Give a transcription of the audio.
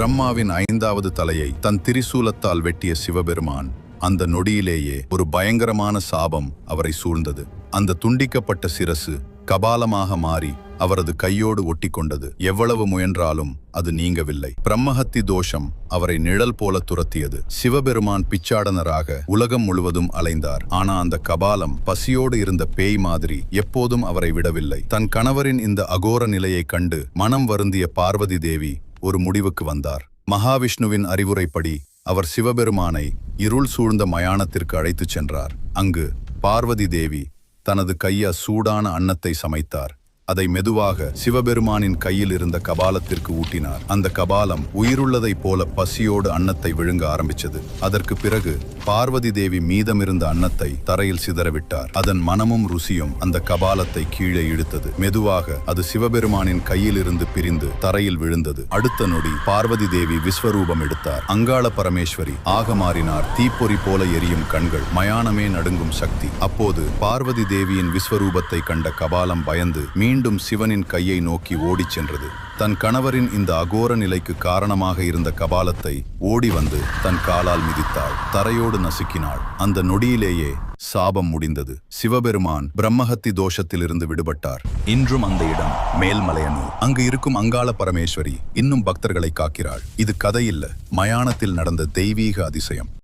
பிரம்மாவின் 5வது தலையை தன் திரிசூலத்தால் வெட்டிய சிவபெருமான் அந்த நொடியிலேயே ஒரு பயங்கரமான சாபம் அவரை சூழ்ந்தது. அந்த துண்டிக்கப்பட்ட சிரசு கபாலமாக மாறி அவரது கையோடு ஒட்டிக்கொண்டது. எவ்வளவு முயன்றாலும் அது நீங்கவில்லை. பிரம்மஹத்தி தோஷம் அவரை நிழல் போல துரத்தியது. சிவபெருமான் பிச்சாடனராக உலகம் முழுவதும் அலைந்தார். ஆனா அந்த கபாலம் பசியோடு இருந்த பேய் மாதிரி எப்போதும் அவரை விடவில்லை. தன் கணவரின் இந்த அகோர நிலையைக் கண்டு மனம் வருந்திய பார்வதி தேவி ஒரு முடிவுக்கு வந்தார். மகாவிஷ்ணுவின் அறிவுரைப்படி அவர் சிவபெருமானை இருள் சூழ்ந்த மயானத்திற்கு அழைத்துச் சென்றார். அங்கு பார்வதி தேவி தனது கையால் சூடான அன்னத்தை சமைத்தார். அதை மெதுவாக சிவபெருமானின் கையில் இருந்த கபாலத்திற்கு ஊட்டினார். அந்த கபாலம் உயிருள்ளதைப் போல பசியோடு அன்னத்தை விழுங்க ஆரம்பிச்சது. அதற்கு பிறகு பார்வதி தேவி மீதமிருந்த அன்னத்தை தரையில் சிதறவிட்டார். அதன் மனமும் ருசியும் அந்த கபாலத்தை கீழே இழுத்தது. மெதுவாக அது சிவபெருமானின் கையிலிருந்து பிரிந்து தரையில் விழுந்தது. அடுத்த நொடி பார்வதி தேவி விஸ்வரூபம் எடுத்தார். அங்காள பரமேஸ்வரி ஆக மாறினார். தீப்பொறி போல எரியும் கண்கள், மயானமே நடுங்கும் சக்தி. அப்போது பார்வதி தேவியின் விஸ்வரூபத்தை கண்ட கபாலம் பயந்து மீண்டும் சிவனின் கையை நோக்கி ஓடிச் சென்றது. தன் கணவரின் இந்த அகோர நிலைக்கு காரணமாக இருந்த கபாலத்தை ஓடி வந்து தன் காலால் மிதித்தாள். தரையோடு நசுக்கினாள். அந்த நொடியிலேயே சாபம் முடிந்தது. சிவபெருமான் பிரம்மஹத்தி தோஷத்திலிருந்து விடுபட்டார். இன்றும் அந்த இடம் மேல்மலையனூர். அங்கு இருக்கும் அங்காள பரமேஸ்வரி இன்னும் பக்தர்களை காக்கிறாள். இது கதையில்ல, மயானத்தில் நடந்த தெய்வீக அதிசயம்.